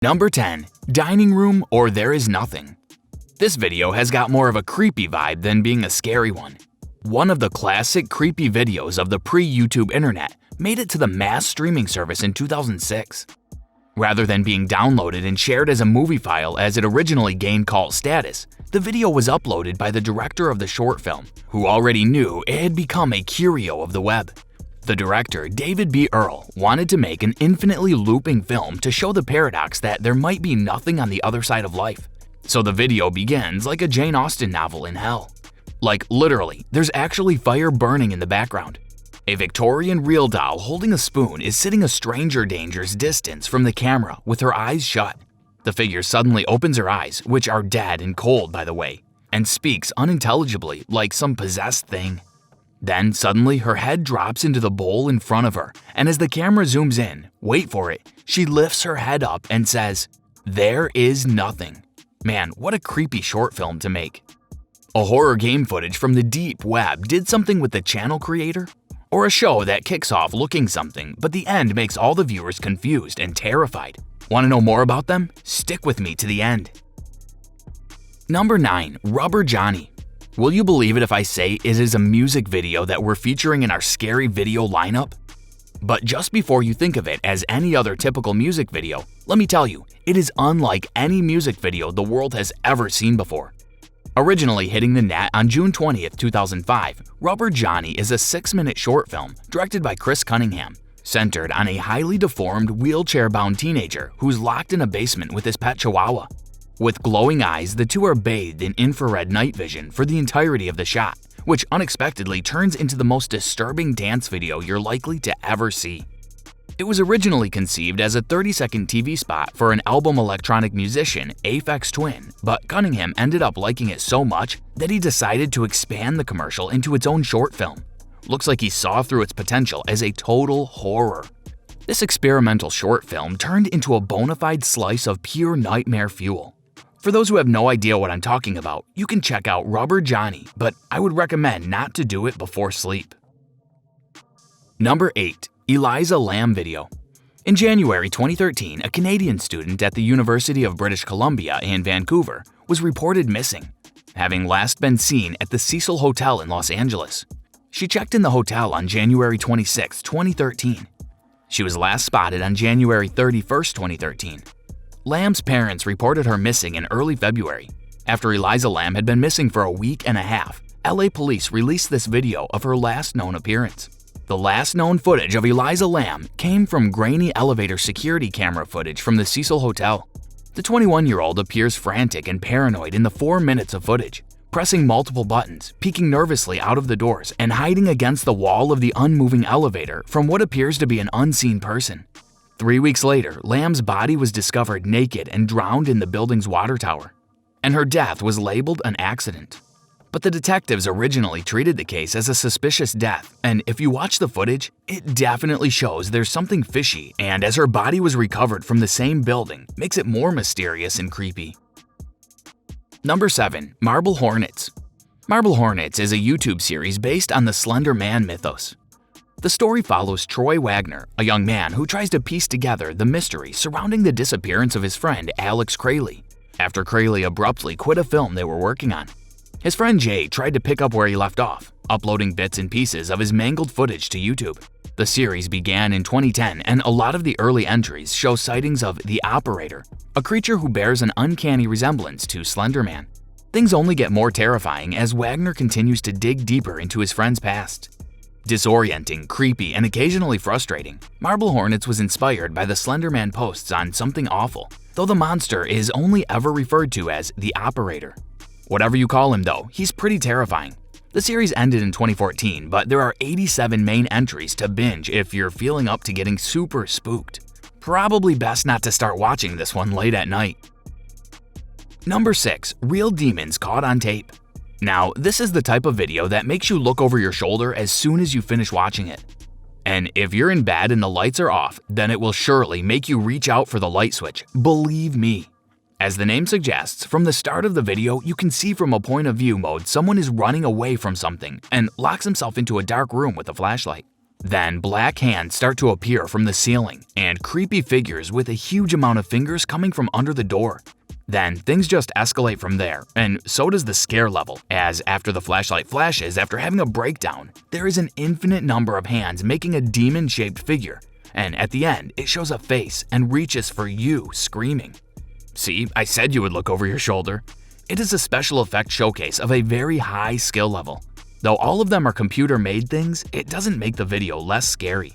Number 10. Dining Room or There Is Nothing. This video has got more of a creepy vibe than being a scary one. One of the classic creepy videos of the pre-YouTube internet made it to the mass streaming service in 2006. Rather than being downloaded and shared as a movie file as it originally gained cult status, the video was uploaded by the director of the short film, who already knew it had become a curio of the web. The director, David B. Earl, wanted to make an infinitely looping film to show the paradox that there might be nothing on the other side of life. So the video begins like a Jane Austen novel in hell. Like literally, there's actually fire burning in the background. A Victorian real doll holding a spoon is sitting a stranger danger's distance from the camera with her eyes shut. The figure suddenly opens her eyes, which are dead and cold by the way, and speaks unintelligibly like some possessed thing. Then suddenly her head drops into the bowl in front of her, and as the camera zooms in, wait for it, she lifts her head up and says, "There is nothing." Man, what a creepy short film to make. A horror game footage from the deep web did something with the channel creator? Or a show that kicks off looking something, but the end makes all the viewers confused and terrified. Want to know more about them? Stick with me to the end. Number 9. Rubber Johnny. Will you believe it if I say it is a music video that we're featuring in our scary video lineup? But just before you think of it as any other typical music video, let me tell you, it is unlike any music video the world has ever seen before. Originally hitting the net on June 20th, 2005, Rubber Johnny is a 6-minute short film directed by Chris Cunningham, centered on a highly deformed, wheelchair-bound teenager who's locked in a basement with his pet chihuahua. With glowing eyes, the two are bathed in infrared night vision for the entirety of the shot, which unexpectedly turns into the most disturbing dance video you're likely to ever see. It was originally conceived as a 30-second TV spot for an album electronic musician, Aphex Twin, but Cunningham ended up liking it so much that he decided to expand the commercial into its own short film. Looks like he saw through its potential as a total horror. This experimental short film turned into a bona fide slice of pure nightmare fuel. For those who have no idea what I'm talking about, you can check out Rubber Johnny, but I would recommend not to do it before sleep. Number 8. Eliza Lamb video. In January 2013, a Canadian student at the University of British Columbia in Vancouver was reported missing, having last been seen at the Cecil Hotel in Los Angeles. She checked in the hotel on January 26, 2013. She was last spotted on January 31, 2013. Lamb's parents reported her missing in early February. After Eliza Lamb had been missing for a week and a half, LA police released this video of her last known appearance. The last known footage of Eliza Lamb came from grainy elevator security camera footage from the Cecil Hotel. The 21-year-old appears frantic and paranoid in the 4 minutes of footage, pressing multiple buttons, peeking nervously out of the doors, and hiding against the wall of the unmoving elevator from what appears to be an unseen person. 3 weeks later, Lamb's body was discovered naked and drowned in the building's water tower, and her death was labeled an accident. But the detectives originally treated the case as a suspicious death, and if you watch the footage, it definitely shows there's something fishy, and as her body was recovered from the same building, makes it more mysterious and creepy. Number 7. Marble Hornets. Marble Hornets is a YouTube series based on the Slender Man mythos. The story follows Troy Wagner, a young man who tries to piece together the mystery surrounding the disappearance of his friend Alex Crayley, after Crayley abruptly quit a film they were working on. His friend Jay tried to pick up where he left off, uploading bits and pieces of his mangled footage to YouTube. The series began in 2010, and a lot of the early entries show sightings of the Operator, a creature who bears an uncanny resemblance to Slender Man. Things only get more terrifying as Wagner continues to dig deeper into his friend's past. Disorienting, creepy, and occasionally frustrating, Marble Hornets was inspired by the Slender Man posts on Something Awful, though the monster is only ever referred to as the Operator. Whatever you call him though, he's pretty terrifying. The series ended in 2014, but there are 87 main entries to binge if you're feeling up to getting super spooked. Probably best not to start watching this one late at night. Number 6. Real Demons Caught on Tape. Now, this is the type of video that makes you look over your shoulder as soon as you finish watching it. And if you're in bed and the lights are off, then it will surely make you reach out for the light switch, believe me. As the name suggests, from the start of the video, you can see from a point of view mode someone is running away from something and locks himself into a dark room with a flashlight. Then black hands start to appear from the ceiling and creepy figures with a huge amount of fingers coming from under the door. Then things just escalate from there, and so does the scare level, as after the flashlight flashes after having a breakdown, there is an infinite number of hands making a demon-shaped figure, and at the end it shows a face and reaches for you, screaming. See, I said you would look over your shoulder. It is a special effect showcase of a very high skill level. Though all of them are computer-made things, it doesn't make the video less scary.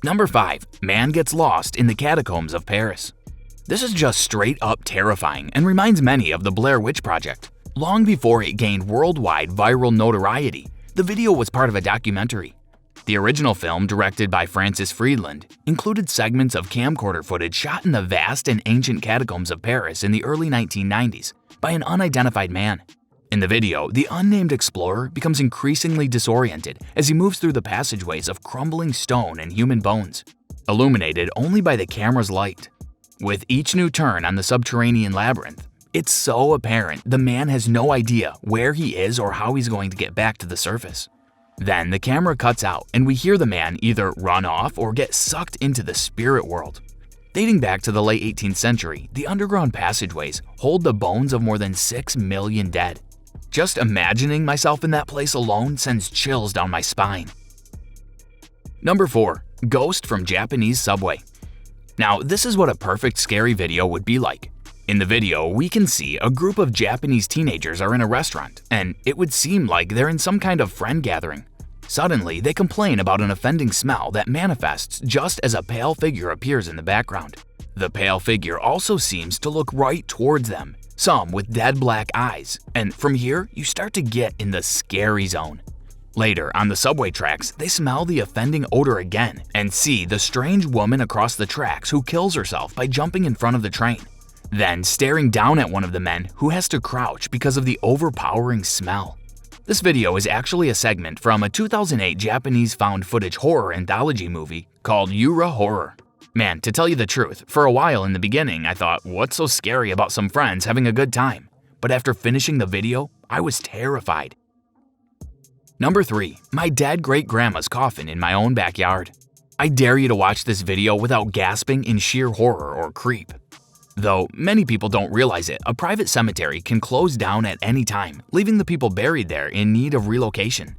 Number 5. Man gets lost in the catacombs of Paris. This is just straight up terrifying and reminds many of the Blair Witch Project. Long before it gained worldwide viral notoriety, the video was part of a documentary. The original film, directed by Francis Friedland, included segments of camcorder footage shot in the vast and ancient catacombs of Paris in the early 1990s by an unidentified man. In the video, the unnamed explorer becomes increasingly disoriented as he moves through the passageways of crumbling stone and human bones, illuminated only by the camera's light. With each new turn on the subterranean labyrinth, it's so apparent the man has no idea where he is or how he's going to get back to the surface. Then the camera cuts out and we hear the man either run off or get sucked into the spirit world. Dating back to the late 18th century, the underground passageways hold the bones of more than 6 million dead. Just imagining myself in that place alone sends chills down my spine. Number 4. Ghost from Japanese subway. Now, this is what a perfect scary video would be like. In the video, we can see a group of Japanese teenagers are in a restaurant, and it would seem like they're in some kind of friend gathering. Suddenly, they complain about an offending smell that manifests just as a pale figure appears in the background. The pale figure also seems to look right towards them, some with dead black eyes, and from here, you start to get in the scary zone. Later, on the subway tracks, they smell the offending odor again and see the strange woman across the tracks who kills herself by jumping in front of the train, then staring down at one of the men who has to crouch because of the overpowering smell. This video is actually a segment from a 2008 Japanese found footage horror anthology movie called Yura Horror. Man, to tell you the truth, for a while in the beginning I thought, what's so scary about some friends having a good time? But after finishing the video, I was terrified. Number 3. My dead great-grandma's coffin in my own backyard. I dare you to watch this video without gasping in sheer horror or creep. Though many people don't realize it, a private cemetery can close down at any time, leaving the people buried there in need of relocation.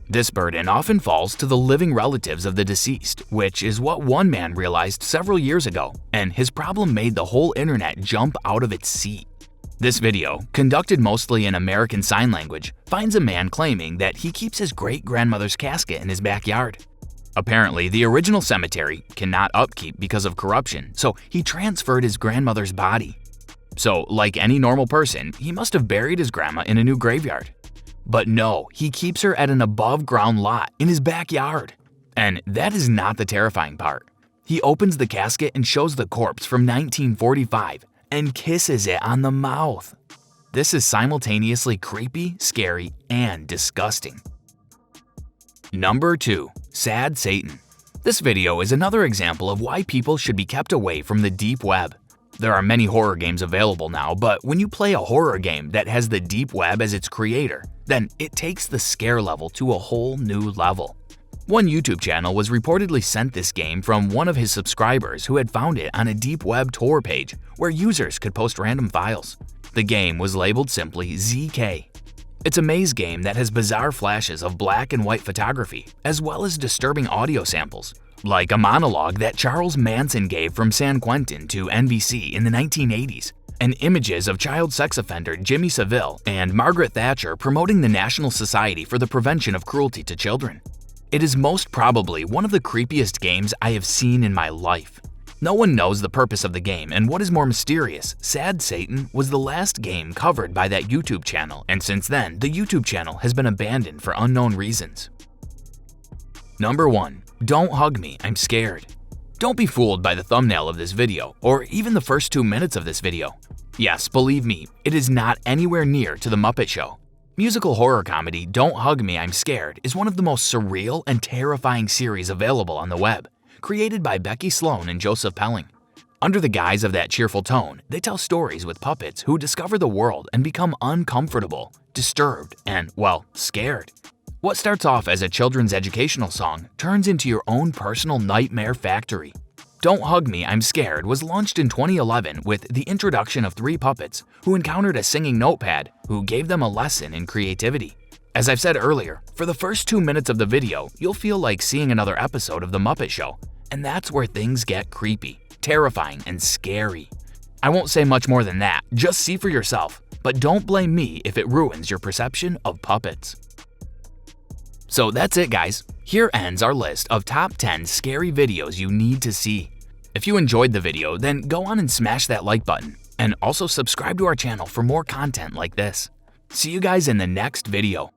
This burden often falls to the living relatives of the deceased, which is what one man realized several years ago, and his problem made the whole internet jump out of its seat. This video, conducted mostly in American Sign Language, finds a man claiming that he keeps his great-grandmother's casket in his backyard. Apparently, the original cemetery cannot upkeep because of corruption, so he transferred his grandmother's body. So, like any normal person, he must have buried his grandma in a new graveyard. But no, he keeps her at an above-ground lot in his backyard. And that is not the terrifying part. He opens the casket and shows the corpse from 1945 and kisses it on the mouth. This is simultaneously creepy, scary, and disgusting. Number 2. Sad Satan. This video is another example of why people should be kept away from the deep web. There are many horror games available now, but when you play a horror game that has the deep web as its creator, then it takes the scare level to a whole new level. One YouTube channel was reportedly sent this game from one of his subscribers who had found it on a deep web Tor page where users could post random files. The game was labeled simply ZK. It's a maze game that has bizarre flashes of black and white photography, as well as disturbing audio samples, like a monologue that Charles Manson gave from San Quentin to NBC in the 1980s, and images of child sex offender Jimmy Savile and Margaret Thatcher promoting the National Society for the Prevention of Cruelty to Children. It is most probably one of the creepiest games I have seen in my life. No one knows the purpose of the game, and what is more mysterious, Sad Satan was the last game covered by that YouTube channel, and since then, the YouTube channel has been abandoned for unknown reasons. Number 1. Don't hug me, I'm scared. Don't be fooled by the thumbnail of this video, or even the first 2 minutes of this video. Yes, believe me, it is not anywhere near to The Muppet Show. Musical horror comedy Don't Hug Me, I'm Scared is one of the most surreal and terrifying series available on the web, created by Becky Sloan and Joseph Pelling. Under the guise of that cheerful tone, they tell stories with puppets who discover the world and become uncomfortable, disturbed, and, well, scared. What starts off as a children's educational song turns into your own personal nightmare factory. Don't Hug Me, I'm Scared was launched in 2011 with the introduction of 3 puppets who encountered a singing notepad who gave them a lesson in creativity. As I've said earlier, for the first 2 minutes of the video, you'll feel like seeing another episode of The Muppet Show, and that's where things get creepy, terrifying, and scary. I won't say much more than that, just see for yourself, but don't blame me if it ruins your perception of puppets. So that's it, guys. Here ends our list of top 10 scary videos you need to see. If you enjoyed the video, then go on and smash that like button, and also subscribe to our channel for more content like this. See you guys in the next video.